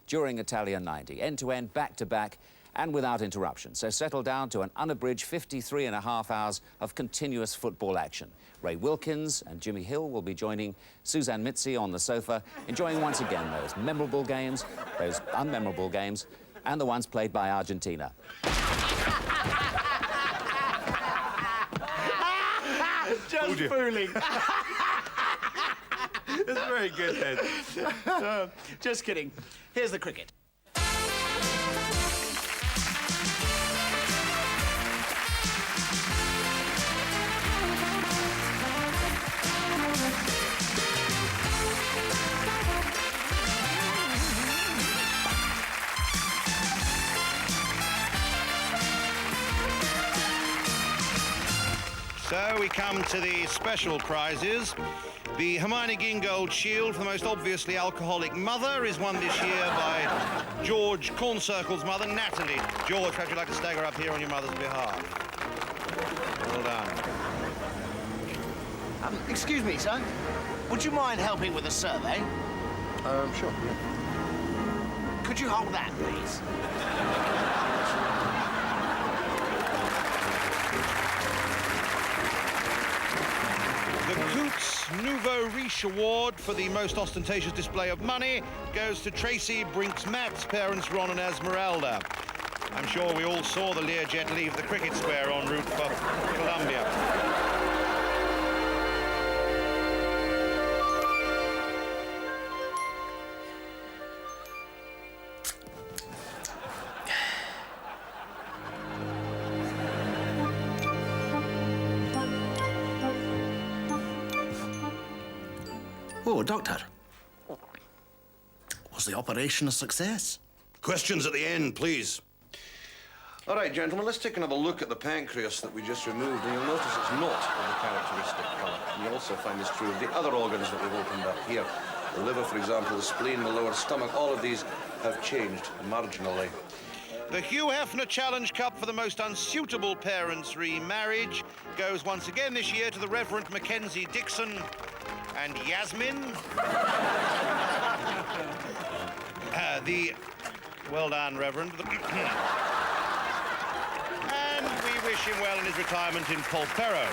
during Italia 90, end-to-end, back-to-back, and without interruption. So settle down to an unabridged 53.5 hours of continuous football action. Ray Wilkins and Jimmy Hill will be joining Suzanne Mitzi on the sofa, enjoying once again those memorable games, those unmemorable games, and the ones played by Argentina. Just fooling. That's very good, Ed. Just kidding. Here's the cricket. So we come to the special prizes. The Hermione Gingold Shield for the most obviously alcoholic mother is won this year by George Corncircle's mother, Natalie. George, perhaps you'd like to stagger up here on your mother's behalf. Well done. Excuse me, sir. Would you mind helping with a survey? Sure, yeah. Could you hold that, please? The Coots Nouveau Riche Award for the most ostentatious display of money goes to Tracy Brinks-Matt's parents, Ron and Esmeralda. I'm sure we all saw the Learjet leave the cricket square en route for Colombia. Oh, Doctor. Was the operation a success? Questions at the end, please. All right, gentlemen, let's take another look at the pancreas that we just removed, and you'll notice it's not of the characteristic colour. And you'll also find this true of the other organs that we've opened up here. The liver, for example, the spleen, the lower stomach, all of these have changed marginally. The Hugh Hefner Challenge Cup for the most unsuitable parents' remarriage goes once again this year to the Reverend Mackenzie Dixon and Yasmin. Well done, Reverend. And we wish him well in his retirement in Polperro.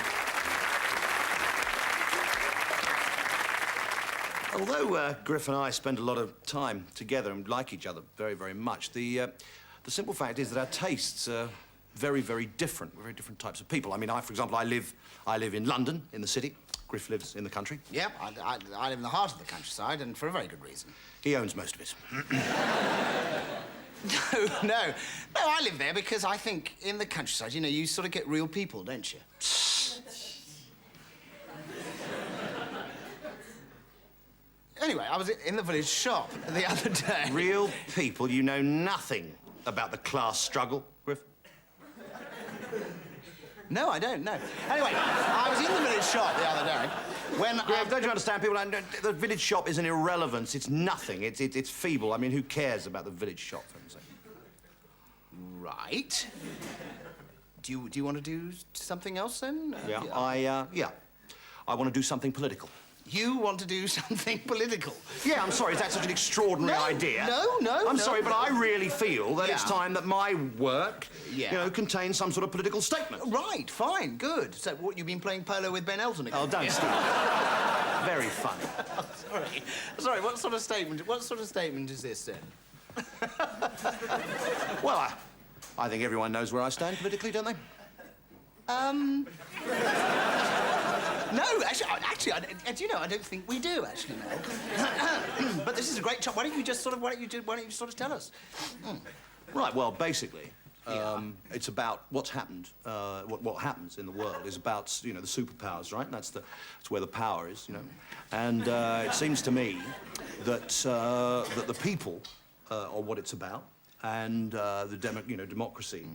Although Griff and I spend a lot of time together and like each other very, very much, the simple fact is that our tastes are very, very different. We're very different types of people. I mean, for example, I live in London, in the city. Griff lives in the country. Yep, I live in the heart of the countryside, and for a very good reason. He owns most of it. No, I live there because I think in the countryside, you know, you sort of get real people, don't you? Anyway, I was in the village shop the other day. Real people? You know nothing about the class struggle, Griff? No, I don't, no. Anyway, I was in the village shop the other day when Griff, don't you understand, people? The village shop is an irrelevance. It's nothing. It's feeble. I mean, who cares about the village shop, for instance? Right. Do you want to do something else, then? Yeah, I want to do something political. You want to do something political? Yeah, I'm sorry, is that such an extraordinary idea? No. I'm sorry, but I really feel that it's time that my work, Yeah. you know, contains some sort of political statement. Right, fine, good. So what, you've been playing polo with Ben Elton again? Oh, don't stop. Very funny. Sorry, what sort of statement is this, then? Well, I think everyone knows where I stand politically, don't they? No, actually, do you know, I don't think we do, actually, no. But this is a great job. Why don't you sort of tell us? Right, well, basically, it's about what's happened. What happens in the world is about, you know, the superpowers, right? That's where the power is, you know. And it seems to me that that the people are what it's about, and democracy.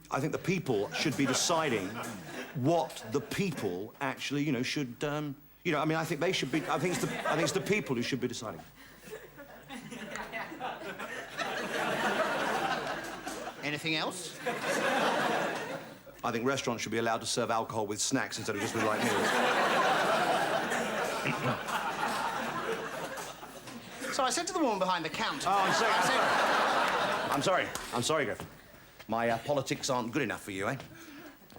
I think the people should be deciding what the people actually, you know, should. I mean, I think they should be. I think it's the people who should be deciding. Anything else? I think restaurants should be allowed to serve alcohol with snacks instead of just with light meals. So I said to the woman behind the counter... Oh, I'm sorry. I said... I'm sorry, Griff. My politics aren't good enough for you, eh?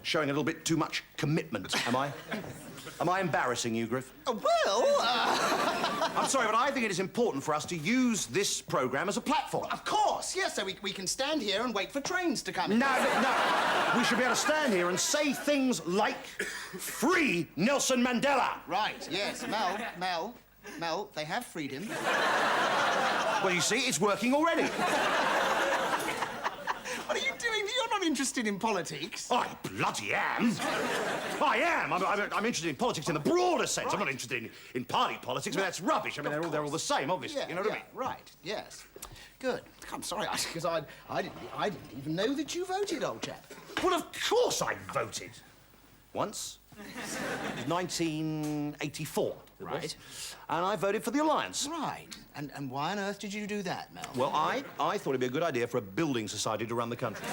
Showing a little bit too much commitment, am I? Am I embarrassing you, Griff? I'm sorry, but I think it is important for us to use this programme as a platform. Of course, yes, so we can stand here and wait for trains to come in. No. We should be able to stand here and say things like, free Nelson Mandela. Right, yes. Mel, they have freed him. Well, you see, it's working already. What are you doing? You're not interested in politics. I bloody am. I am. I'm interested in politics in the broader sense. Right. I'm not interested in party politics. I mean, that's rubbish. I mean, they're all the same, obviously. Yeah, you know what I mean? Right, yes. Good. I'm sorry, because I didn't even know that you voted, old chap. Well, of course I voted. Once. It was 1984. Right. And I voted for the Alliance. Right. And why on earth did you do that, Mel? Well, I thought it'd be a good idea for a building society to run the country.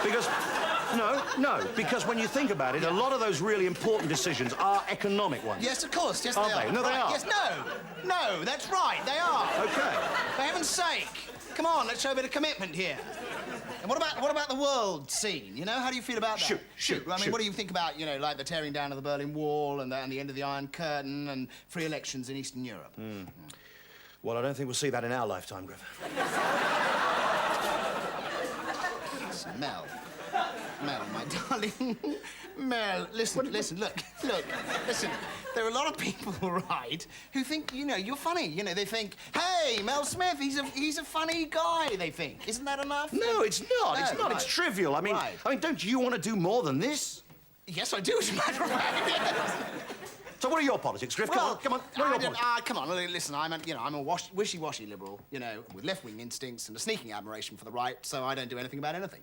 Because... No, because when you think about it, a lot of those really important decisions are economic ones. Yes, of course. Yes, Are they are. they? No, they Right. are. Yes, no, that's right. They are. Okay. For heaven's sake. Come on, let's show a bit of commitment here. And what about the world scene? You know, how do you feel about that? Shoot. I mean, what do you think about, you know, like the tearing down of the Berlin Wall and the end of the Iron Curtain and free elections in Eastern Europe? Well, I don't think we'll see that in our lifetime, Griff. Mel, my darling. Mel, listen, look. Listen, there are a lot of people, right, who think, you know, you're funny. You know, they think, hey, Mel Smith, he's a funny guy, they think. Isn't that enough? No, it's not. No, It's not. right. It's trivial. I mean, don't you want to do more than this? Yes, I do, as a matter of fact, yes. So what are your politics, Griff? Come on. What are your politics? Come on, listen, I'm a wishy-washy liberal, you know, with left-wing instincts and a sneaking admiration for the right, so I don't do anything about anything.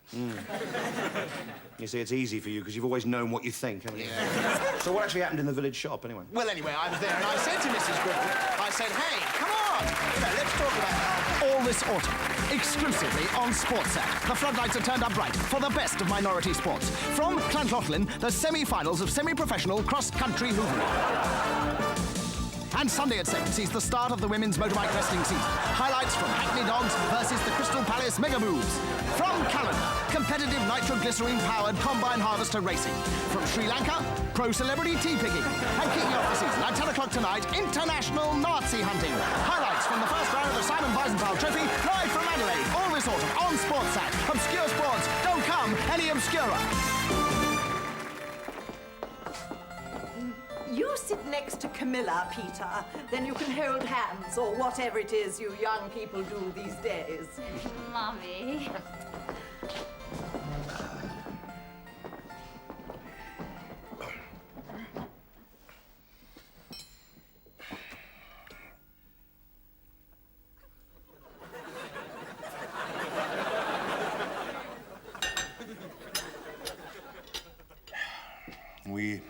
You see, it's easy for you because you've always known what you think, haven't you? Yeah. So what actually happened in the village shop, anyway? Well, anyway, I was there and I said to Mrs. Griffith, I said, hey, come on, you know, let's talk about that. All this autumn, exclusively on Sportset, the floodlights are turned up bright for the best of minority sports. From Llangollen, the semi-finals of semi-professional cross-country hoovering. And Sunday at 7 sees the start of the women's motorbike wrestling season. Highlights from Hackney Dogs versus the Crystal Palace Mega Moves. From Canada, competitive nitroglycerine-powered combine harvester racing. From Sri Lanka, pro celebrity tea picking. And kicking off the season at 10 o'clock tonight, international Nazi hunting. Highlights from the first round of the Simon Wiesenthal Trophy, live from Adelaide. All this autumn on Sportsat. Obscure sports don't come any obscurer. You sit next to Camilla, Peter. Then you can hold hands, or whatever it is you young people do these days. Mummy. We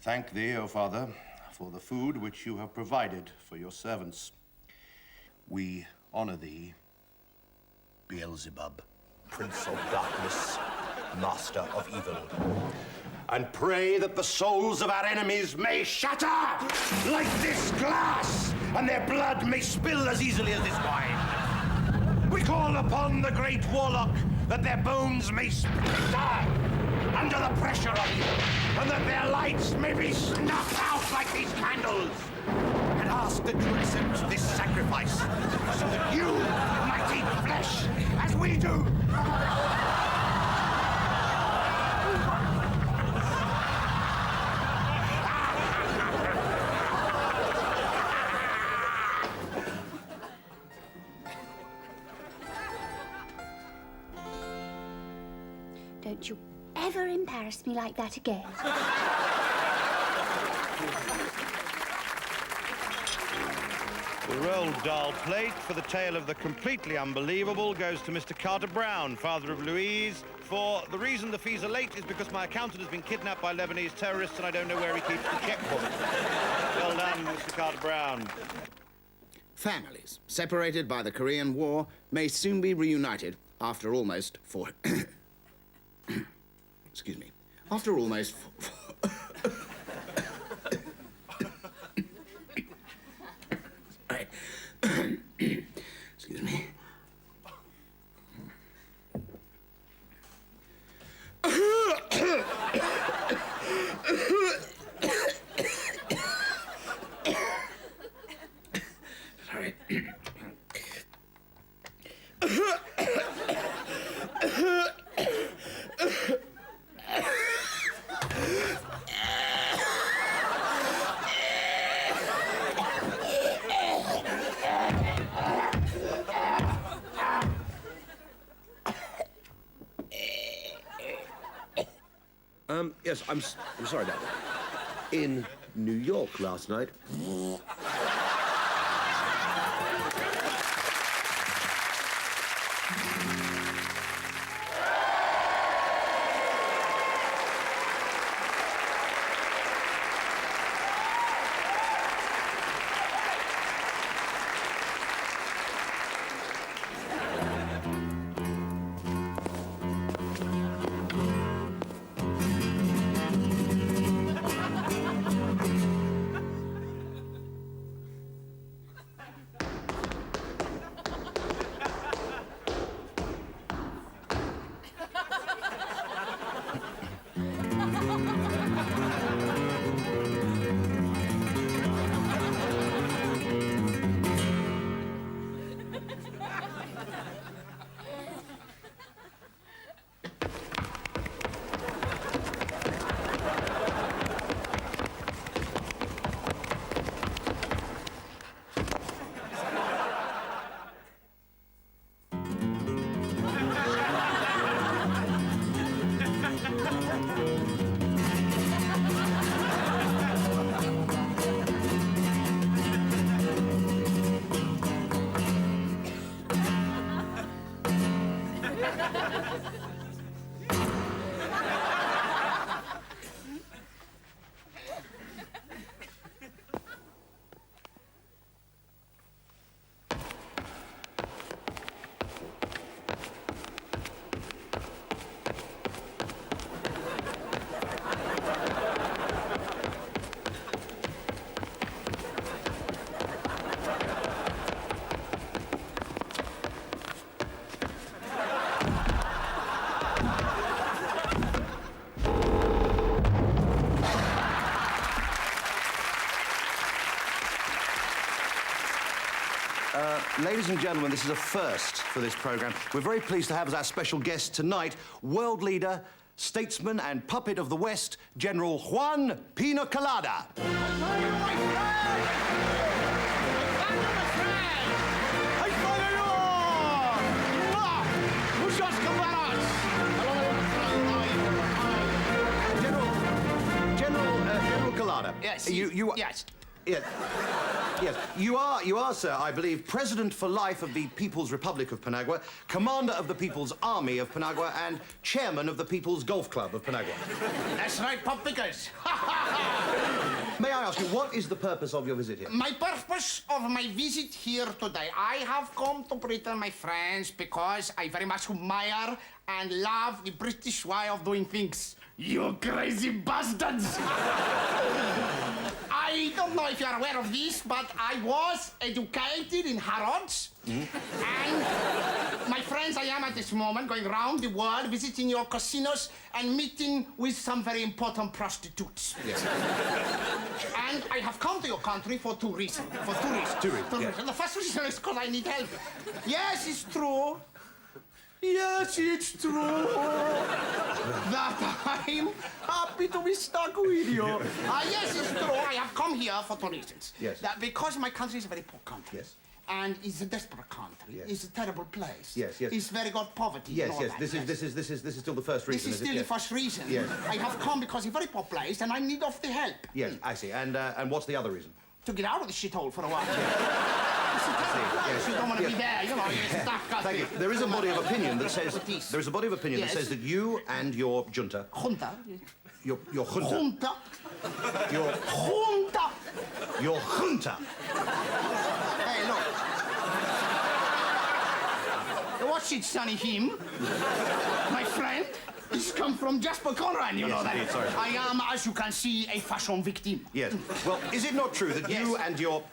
thank thee, O Father, for the food which you have provided for your servants. We honor thee, Beelzebub, Prince of Darkness, Master of Evil, and pray that the souls of our enemies may shatter like this glass, and their blood may spill as easily as this wine. We call upon the great warlock that their bones may splinter under the pressure of evil, and that their lights may be snuffed out like these candles. And ask that you accept this sacrifice, so that you might eat flesh as we do. Don't you ever embarrass me like that again. The Roald Dahl plate for the tale of the completely unbelievable goes to Mr. Carter Brown, father of Louise, for the reason the fees are late is because my accountant has been kidnapped by Lebanese terrorists and I don't know where he keeps the checkbook. Well done, Mr. Carter Brown. Families separated by the Korean War may soon be reunited after almost four... Excuse me. After almost... Yes, I'm sorry, Dad. In New York last night. Ladies and gentlemen, this is a first for this programme. We're very pleased to have as our special guest tonight, world leader, statesman and puppet of the West, General Juan Pina Colada. General Colada. Yes. Yes. Yes, you are, sir, I believe, President for Life of the People's Republic of Panagua, Commander of the People's Army of Panagua, and Chairman of the People's Golf Club of Panagua. That's right, Puppikers. May I ask you, what is the purpose of your visit here? My purpose of my visit here today, I have come to Britain, my friends, because I very much admire and love the British way of doing things. You crazy bastards! I don't know if you're aware of this, but I was educated in Harrods. And, my friends, I am at this moment going around the world, visiting your casinos and meeting with some very important prostitutes. Yes. And I have come to your country for two reasons. Two reasons, yes. The first reason is because I need help. Yes, it's true. Yes, it's true that I'm happy to be stuck with you. Yes, it's true. I have come here for two reasons. Yes. That because my country is a very poor country. Yes. And it's a desperate country. Yes. It's a terrible place. Yes, yes. It's very got poverty. Yes, and all yes. that. This is still the first reason. This is still the first reason. Yes. I have come because it's a very poor place and I need of the help. Yes, I see. And what's the other reason? To get out of the shithole for a while. It's a terrible place. Yes. You don't want to be there, you know. You're stuck up Thank you. there. There is a body of opinion that says Yes. that you and your junta, Junta. your junta, Junta. your Junta. junta. Hey, look. Watch it, Sonny him. My friend. He's come from Jasper Conrad, you know that. Indeed, sorry. I am, as you can see, a fashion victim. Yes. Well, is it not true that you Yes. and your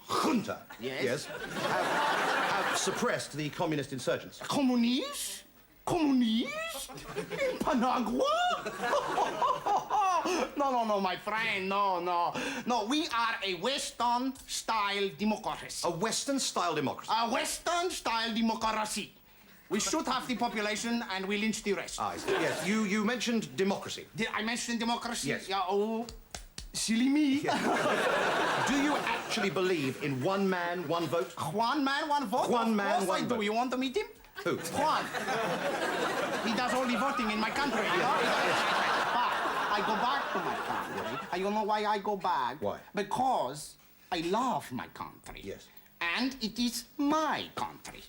junta, Yes. have suppressed the communist insurgents? Communists? Communists? In Panagua? No, my friend, no. No, we are a Western-style democracy. A Western-style democracy? A Western-style democracy. We shoot half the population and we lynch the rest. I see. Yes, you mentioned democracy. Did I mention democracy? Yes. Yeah, oh, silly me. Do you actually believe in one man, one vote? One man, one vote? One man, Of course one I do. vote. You want to meet him? Who? Juan. He does all the voting in my country, you know? But I go back to my country. And you know why I go back? Why? Because I love my country. Yes. And it is my country.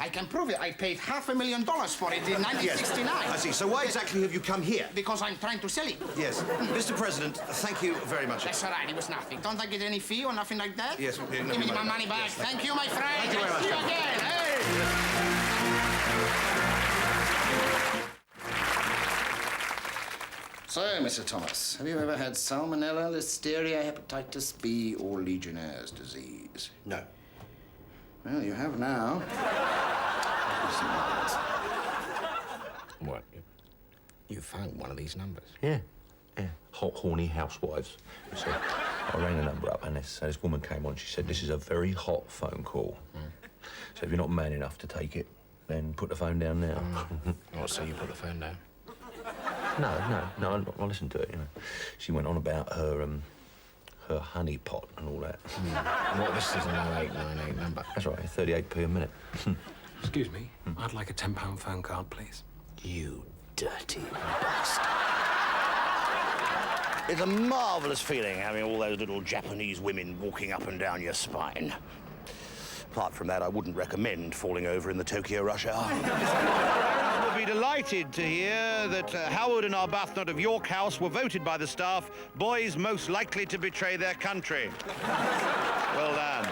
I can prove it. I paid $500,000 for it in 1969. I see. So why exactly have you come here? Because I'm trying to sell it. Yes. Mr. President, thank you very much. That's all right. It was nothing. Don't I get any fee or nothing like that? Yes, Give me my money back. Yes, thank you, my friend. Thank you very much. See you again. Hey. So, Mr. Thomas, have you ever had salmonella, listeria, hepatitis B, or Legionnaire's disease? No. Well, you have now. What? You found one of these numbers? Yeah. Hot, horny housewives. So I rang the number up and this woman came on. She said, this is a very hot phone call. So if you're not man enough to take it, then put the phone down now. What, so you put the phone down? No, I listened to it, you know. She went on about her honey pot and all that. What, this is an 0898 number? That's right, 38p a minute. Excuse me, I'd like a £10 phone card, please. You dirty bastard. It's a marvellous feeling having all those little Japanese women walking up and down your spine. Apart from that, I wouldn't recommend falling over in the Tokyo rush hour. We'll be delighted to hear that Howard and Arbuthnot of York House were voted by the staff boys most likely to betray their country. Well done.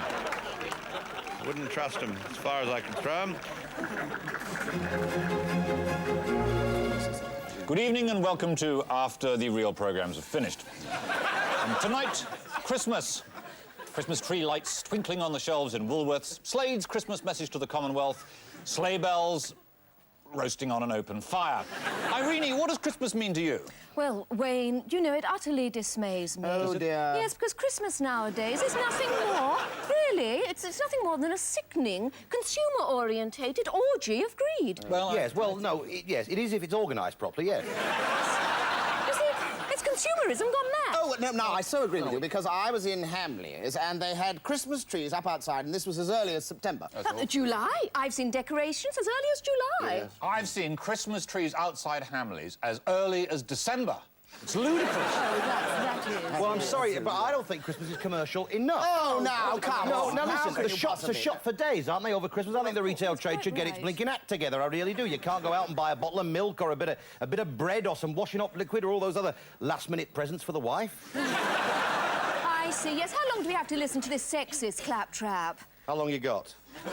Wouldn't trust them as far as I can throw them. Good evening and welcome to After the Real Programmes Are Finished. And tonight, Christmas. Christmas tree lights twinkling on the shelves in Woolworths, Slade's Christmas message to the Commonwealth, sleigh bells roasting on an open fire. Irene, what does Christmas mean to you? Well, Wayne, you know, it utterly dismays me. Oh, dear. Yes, because Christmas nowadays is nothing more, really, it's nothing more than a sickening, consumer-orientated orgy of greed. Well, yes, yes, it is if it's organised properly, yes. You see, it's consumerism gone mad. Oh, no, I so agree with you, because I was in Hamleys, and they had Christmas trees up outside, and this was as early as September. July. I've seen decorations as early as July. Yes. I've seen Christmas trees outside Hamleys as early as December. It's ludicrous. Oh, that is. Well, I'm sorry, but I don't think Christmas is commercial enough. Oh, now, come on. No, How listen, can the you shops are possibly- shut for days, aren't they, over Christmas? I think the retail trade quite should get its right. blinking act together, I really do. You can't go out and buy a bottle of milk or a bit of bread or some washing up liquid or all those other last-minute presents for the wife. I see. Yes, how long do we have to listen to this sexist claptrap? How long you got? No,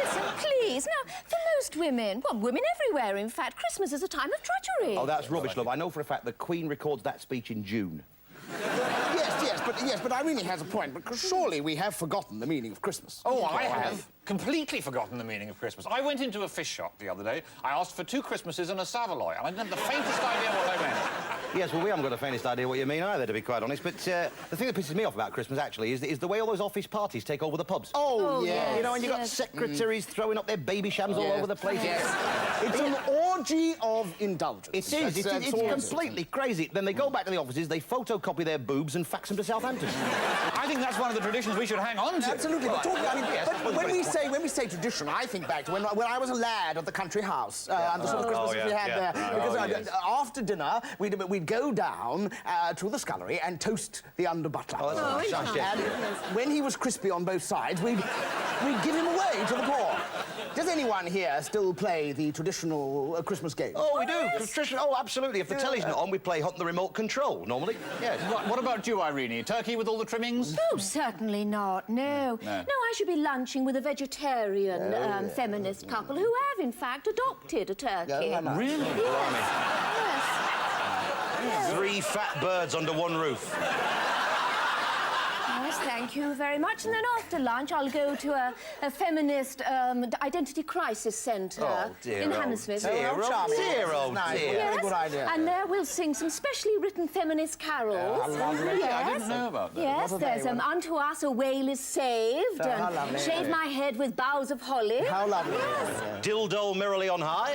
listen, please. Now, for most women, well, women everywhere, in fact, Christmas is a time of drudgery. Oh, that's rubbish, love. I know for a fact the Queen records that speech in June. Yes, but Irene has a point, because surely we have forgotten the meaning of Christmas. Oh, I have completely forgotten the meaning of Christmas. I went into a fish shop the other day. I asked for 2 Christmases and a Savoy, and I didn't have the faintest idea what they meant. Yes, well, we haven't got the faintest idea what you mean either, to be quite honest. But the thing that pisses me off about Christmas, actually, is the way all those office parties take over the pubs. Oh, yes. You know, and you've got secretaries throwing up their baby shams all over the place. Yes. It's an orgy of indulgence. It is. It's completely crazy. Then they go back to the offices, they photocopy their boobs and fax them to Southampton. I think that's one of the traditions we should hang on to. Absolutely. But talking, I mean, but when we say tradition, I think back to when I was a lad at the country house and the sort of Christmas we had there. Because after dinner, we'd go down to the scullery and toast the under butler. And when he was crispy on both sides, we'd give him away to the poor. Does anyone here still play the traditional Christmas game? Oh, we do. Oh, absolutely. If the telly's not on, we play Hunt the Remote Control, normally. Yes. What about you, Irene? Turkey with all the trimmings? Oh, certainly not, no. No, I should be lunching with a vegetarian feminist couple who have, in fact, adopted a turkey. Really? Yes. 3 fat birds under one roof. Yes, thank you very much. And then after lunch, I'll go to a feminist identity crisis centre in Hammersmith. Dear, oh dear. Yes, Very good idea. and there we'll sing some specially written feminist carols. Really? I didn't know about that. Yes, there's Unto Us a Whale is Saved, how and lovely. Shave My Head with Boughs of Holly. How lovely. Yes. Dildo merrily on high.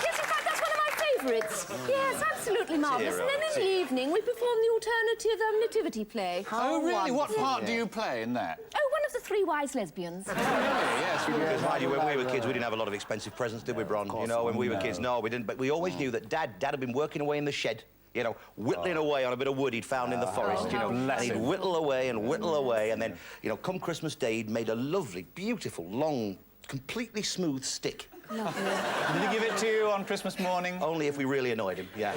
Yes, in fact, that's one of my favourites. Yes, absolutely marvellous. And then in the evening, we perform the alternative nativity play. Oh, really? What part do you play in that? Oh, one of the three wise lesbians. Yes, Because, mind you, when we were kids, we didn't have a lot of expensive presents, did we, Bron? You know, when we were kids, no, we didn't. But we always knew that Dad had been working away in the shed, you know, whittling away on a bit of wood he'd found in the forest, you know. And he'd whittle away, and then, you know, come Christmas Day, he'd made a lovely, beautiful, long, completely smooth stick. Lovely. Did he give it to you on Christmas morning? Only if we really annoyed him, yeah.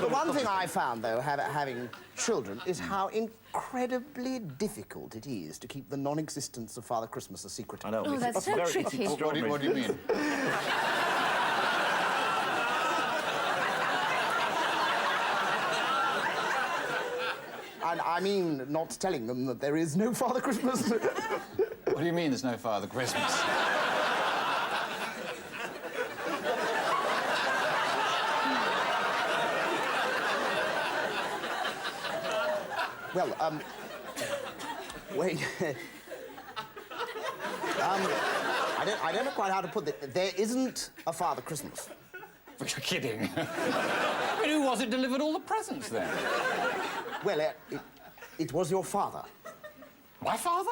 The one thing I found, though, having children, is how incredibly difficult it is to keep the non-existence of Father Christmas a secret. I know. Oh, that's so tricky. What do you mean? And I mean not telling them that there is no Father Christmas. What do you mean there's no Father Christmas? Well, wait. I don't know quite how to put it. There isn't a Father Christmas. You're kidding. I mean, who was it delivered all the presents then? Well, it was your father. My father?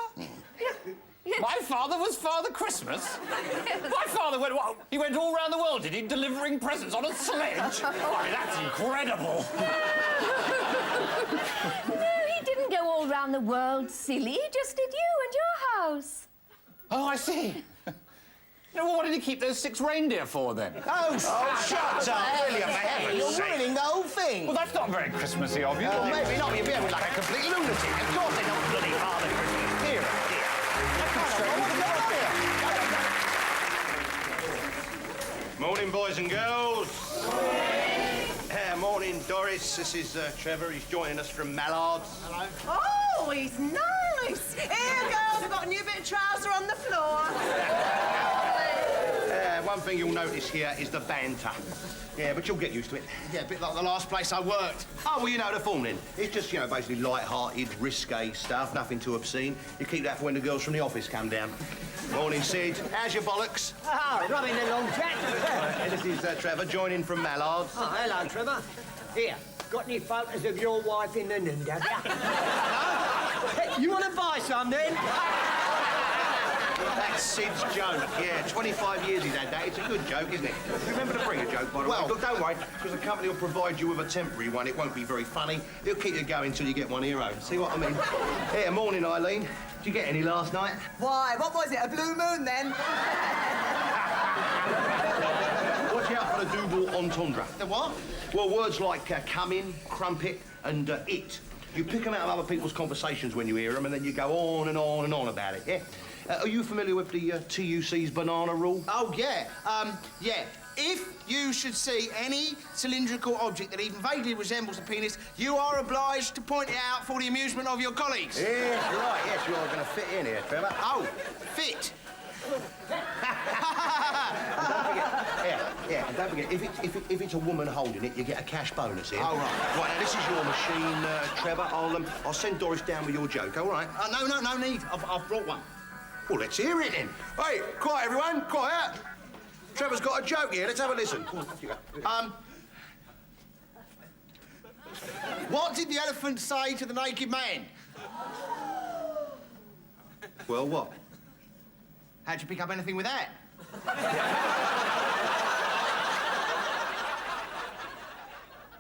My father was Father Christmas? My father went, what, he went all around the world, did he, delivering presents on a sledge? I mean, that's incredible. No, he didn't go all round the world, silly. He just did you and your house. Oh, I see. You know, what did he keep those 6 reindeer for, then? Oh, Shut up, William, for heaven's You're sake. ruining the whole thing. Well, that's not very Christmassy of you. Well, maybe not, you're behaving like a complete lunatic. Of course they don't bloody Father Christmas. Dear, Morning, boys and girls. Morning, Doris. This is Trevor. He's joining us from Mallard's. Hello. Oh, he's nice. Here, girls, we've got a new bit of trouser on the floor. One thing you'll notice here is the banter. Yeah, but you'll get used to it. Yeah, a bit like the last place I worked. Oh, well, you know the form then. It's just, you know, basically light-hearted, risque stuff, nothing too obscene. You keep that for when the girls from the office come down. Morning, Sid. How's your bollocks? Oh, rubbing the long chat. This is Trevor, joining from Mallard's. Oh, hello, Trevor. Here, got any photos of your wife in the nude, have you? Hey, you want to buy some, then? That's Sid's joke, yeah. 25 years he's had that. It's a good joke, isn't it? Remember to bring a joke, by the way. Look, don't worry, because the company will provide you with a temporary one. It won't be very funny. It'll keep you going until you get one of your own. See what I mean? Here, morning, Eileen. Did you get any last night? Why, what was it, a blue moon, then? Watch out for the double entendre. The what? Well, words like come in, crumpet, and it. You pick them out of other people's conversations when you hear them, and then you go on and on and on about it, yeah? Are you familiar with the TUC's banana rule? Oh, yeah. Yeah. If you should see any cylindrical object that even vaguely resembles a penis, you are obliged to point it out for the amusement of your colleagues. Yes, you're right. Yes, you're going to fit in here, Trevor. Oh, fit. Yeah, and don't forget, if it's a woman holding it, you get a cash bonus here. Oh, right. Right, now, this is your machine, Trevor. I'll send Doris down with your joke, all right? No need. I've brought one. Well, let's hear it then. Hey, quiet, everyone, quiet. Trevor's got a joke here. Let's have a listen. What did the elephant say to the naked man? Well, what? How'd you pick up anything with that?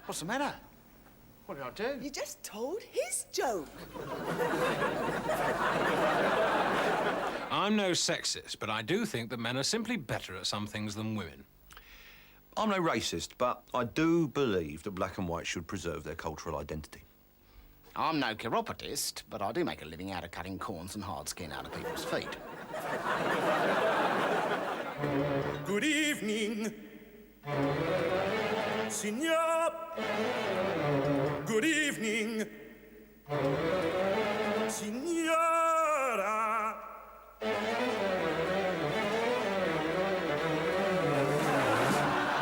What's the matter? What did I do? You just told his joke. I'm no sexist, but I do think that men are simply better at some things than women. I'm no racist, but I do believe that black and white should preserve their cultural identity. I'm no chiropodist, but I do make a living out of cutting corns and hard skin out of people's feet. Good evening. Signor, good evening. Signora.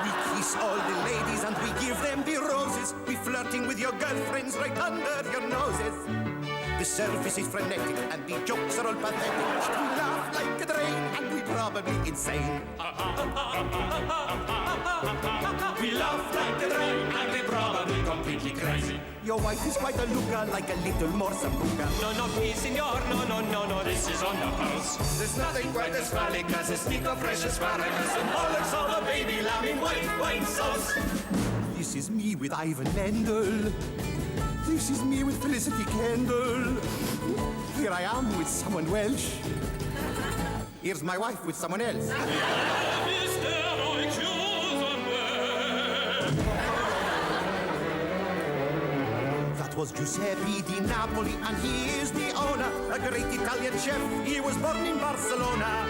We kiss all the ladies and we give them the roses. We flirting with your girlfriends right under your noses. The service is frenetic and the jokes are all pathetic. We laugh like a drain and we probably insane. We laugh like a drain and we probably completely crazy. Your wife is quite a looker, like a little more sambuca. No, no, please, senor, no, this is on the house. There's nothing quite as phallic as a stick of fresh asparagus and bollocks of a baby lamb in white wine sauce. This is me with Ivan Lendl. This is me with Felicity Kendall. Here I am with someone Welsh. Here's my wife with someone else. That was Giuseppe Di Napoli, and he is the owner, a great Italian chef. He was born in Barcelona.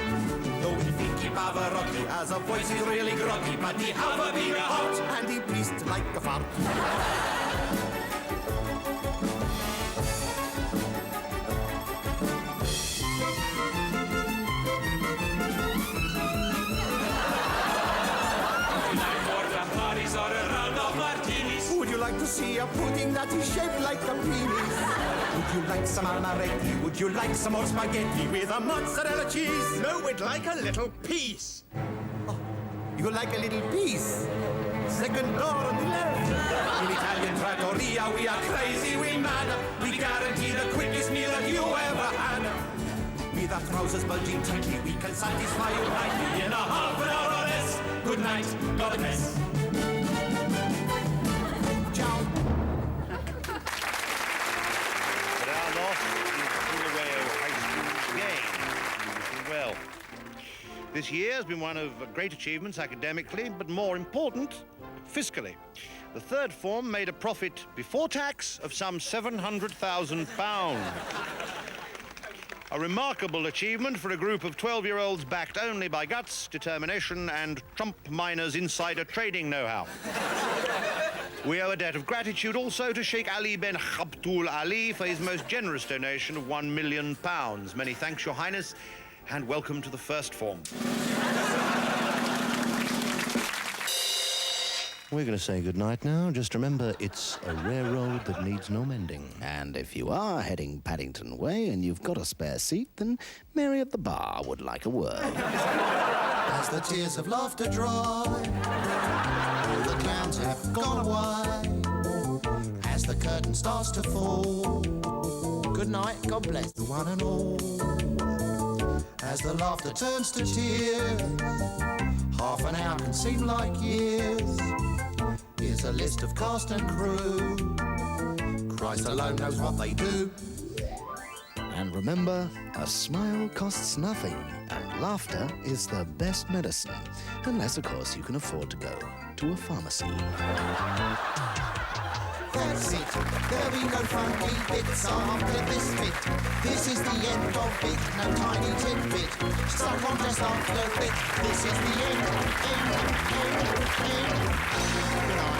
Though we think Pavarotti has a voice is really grotty, but he have a big heart, and he breathed like a fart. Would you like to see a pudding that is shaped like a penis? Would you like some amaretti? Would you like some more spaghetti with a mozzarella cheese? No, we'd like a little piece. Oh, you like a little piece? Second door on the left. In Italian trattoria, we are crazy, we mad. We guarantee the quickest meal that you ever had. With our trousers bulging tightly, we can satisfy you nightly in a half an hour or less. Good night, God bless. But our loss is Bulawayo High School's gain. Well, this year has been one of great achievements academically, but more important, fiscally. The third form made a profit before tax of some £700,000. A remarkable achievement for a group of 12-year-olds backed only by guts, determination, and Trump miners' insider trading know-how. We owe a debt of gratitude also to Sheikh Ali bin Abdul Ali for his most generous donation of £1 million. Many thanks, Your Highness, and welcome to the first form. We're going to say goodnight now. Just remember, it's a rare road that needs no mending. And if you are heading Paddington Way and you've got a spare seat, then Mary at the bar would like a word. As the tears of laughter dry, all the clowns have gone away. As the curtain starts to fall, Good night, God bless. the one and all. As the laughter turns to tears, half an hour can seem like years. Here's a list of cast and crew. Christ alone knows what they do. And remember, a smile costs nothing, and laughter is the best medicine. Unless, of course, you can afford to go to a pharmacy. That's it. There'll be no funky bits after this bit. This is the end of it. No tiny tidbit. Stuck on just after bit. This is the end. Good night.